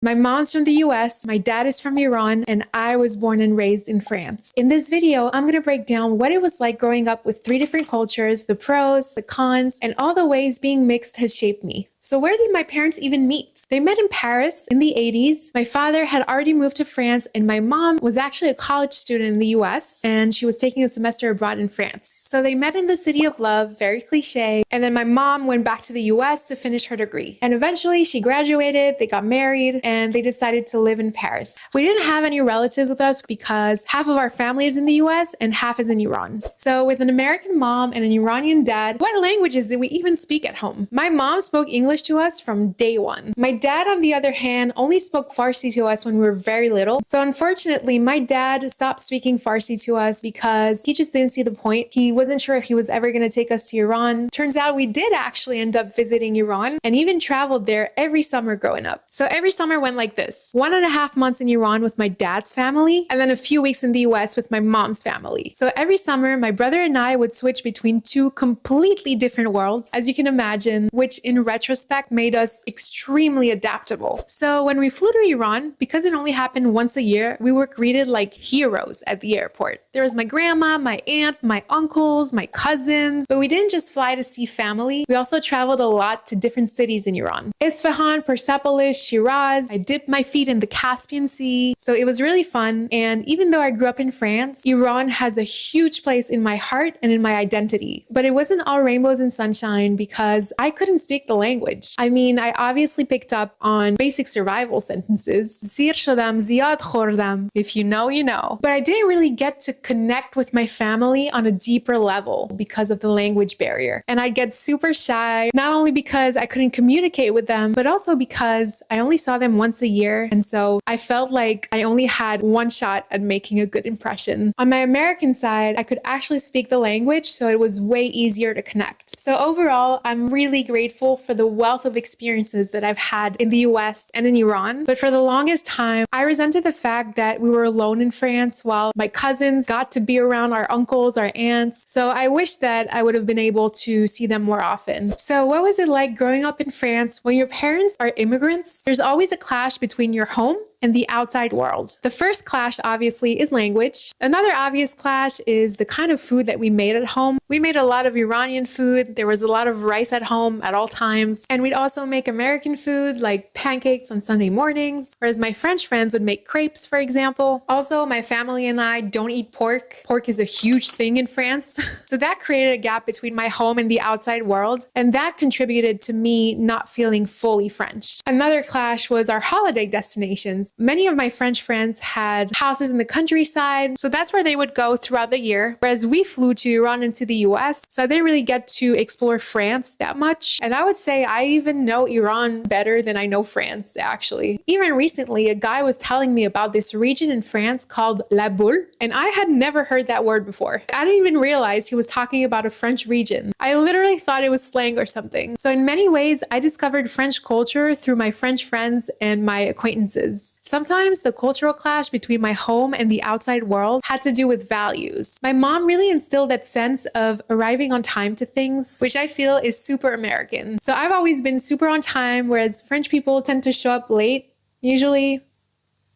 My mom's from the US, my dad is from Iran, and I was born and raised in France. In this video, I'm gonna break down what it was like growing up with 3 different cultures, the pros, the cons, and all the ways being mixed has shaped me. So where did my parents even meet? They met in Paris in the 80s. My father had already moved to France, and my mom was actually a college student in the US, and she was taking a semester abroad in France. So they met in the city of love, very cliche, and then my mom went back to the US to finish her degree. And eventually she graduated, they got married, and they decided to live in Paris. We didn't have any relatives with us because half of our family is in the US and half is in Iran. So with an American mom and an Iranian dad, what languages did we even speak at home? My mom spoke English to us from day one. My dad, on the other hand, only spoke Farsi to us when we were very little. So unfortunately, my dad stopped speaking Farsi to us because he just didn't see the point. He wasn't sure if he was ever going to take us to Iran. Turns out we did actually end up visiting Iran and even traveled there every summer growing up. So every summer went like this: 1.5 months in Iran with my dad's family, and then a few weeks in the US with my mom's family. So every summer, my brother and I would switch between 2 completely different worlds, as you can imagine, which in retrospect made us extremely adaptable. So when we flew to Iran, because it only happened once a year, we were greeted like heroes at the airport. There was my grandma, my aunt, my uncles, my cousins, but we didn't just fly to see family. We also traveled a lot to different cities in Iran. Isfahan, Persepolis, Shiraz. I dipped my feet in the Caspian Sea. So it was really fun. And even though I grew up in France, Iran has a huge place in my heart and in my identity. But it wasn't all rainbows and sunshine because I couldn't speak the language. I mean, I obviously picked up on basic survival sentences. Zir shodam, ziyad khordam. If you know, you know. But I didn't really get to connect with my family on a deeper level because of the language barrier. And I'd get super shy, not only because I couldn't communicate with them, but also because I only saw them once a year. And so I felt like I only had one shot at making a good impression. On my American side, I could actually speak the language, so it was way easier to connect. So overall, I'm really grateful for the wealth of experiences that I've had in the US and in Iran. But for the longest time, I resented the fact that we were alone in France while my cousins got to be around our uncles, our aunts. So I wish that I would have been able to see them more often. So what was it like growing up in France when your parents are immigrants? There's always a clash between your home and the outside world. The first clash, obviously, is language. Another obvious clash is the kind of food that we made at home. We made a lot of Iranian food. There was a lot of rice at home at all times. And we'd also make American food like pancakes on Sunday mornings, whereas my French friends would make crepes, for example. Also, my family and I don't eat pork. Pork is a huge thing in France. So that created a gap between my home and the outside world. And that contributed to me not feeling fully French. Another clash was our holiday destinations. Many of my French friends had houses in the countryside, so that's where they would go throughout the year, whereas we flew to Iran and to the US, so I didn't really get to explore France that much. And I would say I even know Iran better than I know France, actually. Even recently, a guy was telling me about this region in France called La Boule, and I had never heard that word before. I didn't even realize he was talking about a French region. I literally thought it was slang or something. So in many ways, I discovered French culture through my French friends and my acquaintances. Sometimes the cultural clash between my home and the outside world had to do with values. My mom really instilled that sense of arriving on time to things, which I feel is super American. So I've always been super on time, whereas French people tend to show up late, usually.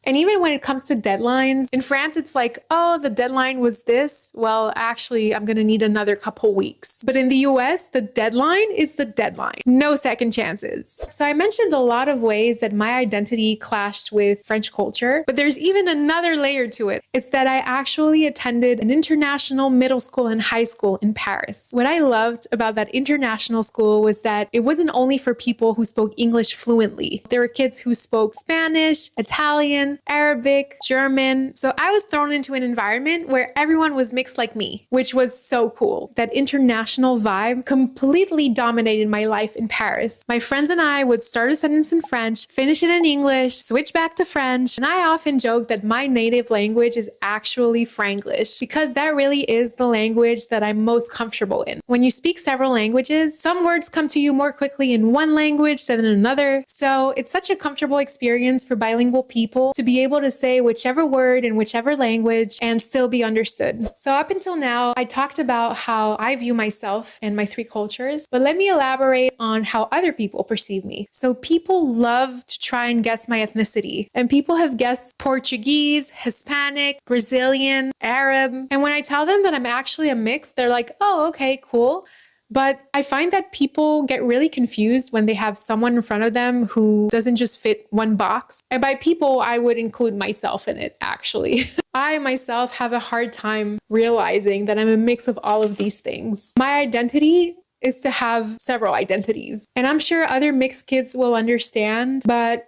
And even when it comes to deadlines, in France, it's like, oh, the deadline was this. Well, actually, I'm going to need another couple weeks. But in the US, the deadline is the deadline. No second chances. So I mentioned a lot of ways that my identity clashed with French culture, but there's even another layer to it. It's that I actually attended an international middle school and high school in Paris. What I loved about that international school was that it wasn't only for people who spoke English fluently. There were kids who spoke Spanish, Italian, Arabic, German. So I was thrown into an environment where everyone was mixed like me, which was so cool. That international vibe completely dominated my life in Paris. My friends and I would start a sentence in French, finish it in English, switch back to French. And I often joke that my native language is actually Franglish because that really is the language that I'm most comfortable in. When you speak several languages, some words come to you more quickly in one language than in another. So it's such a comfortable experience for bilingual people to to be able to say whichever word in whichever language and still be understood. So up until now, I talked about how I view myself and my three cultures, but let me elaborate on how other people perceive me. So people love to try and guess my ethnicity, and people have guessed Portuguese, Hispanic, Brazilian, Arab. And when I tell them that I'm actually a mix, they're like, oh, okay, cool. But I find that people get really confused when they have someone in front of them who doesn't just fit one box. And by people, I would include myself in it, actually. I myself have a hard time realizing that I'm a mix of all of these things. My identity is to have several identities. And I'm sure other mixed kids will understand, but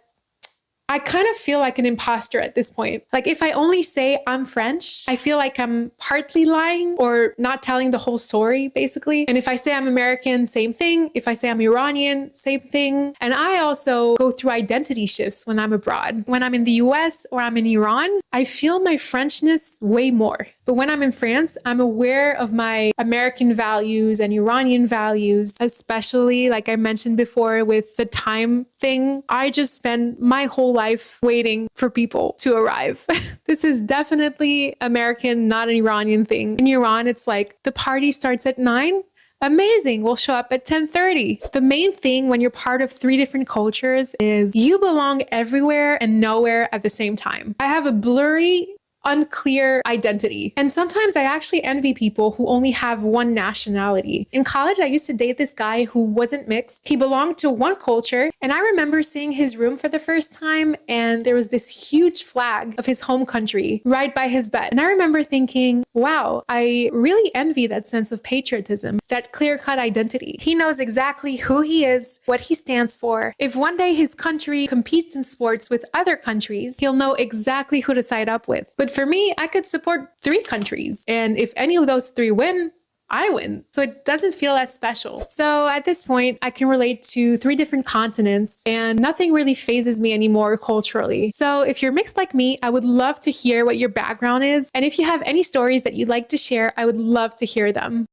I kind of feel like an imposter at this point. Like if I only say I'm French, I feel like I'm partly lying or not telling the whole story, basically. And if I say I'm American, same thing. If I say I'm Iranian, same thing. And I also go through identity shifts when I'm abroad. When I'm in the US or I'm in Iran, I feel my Frenchness way more. But when I'm in France, I'm aware of my American values and Iranian values, especially like I mentioned before with the time thing. I just spend my whole life waiting for people to arrive. This is definitely American, not an Iranian thing. In Iran, it's like the party starts at 9. Amazing, we'll show up at 10:30. The main thing when you're part of three different cultures is you belong everywhere and nowhere at the same time. I have a blurry, unclear identity. And sometimes I actually envy people who only have one nationality. In college, I used to date this guy who wasn't mixed. He belonged to one culture. And I remember seeing his room for the first time, and there was this huge flag of his home country right by his bed. And I remember thinking, wow, I really envy that sense of patriotism, that clear-cut identity. He knows exactly who he is, what he stands for. If one day his country competes in sports with other countries, he'll know exactly who to side up with. But for me, I could support 3 countries. And if any of those 3 win, I win. So it doesn't feel as special. So at this point, I can relate to 3 different continents and nothing really phases me anymore culturally. So if you're mixed like me, I would love to hear what your background is. And if you have any stories that you'd like to share, I would love to hear them.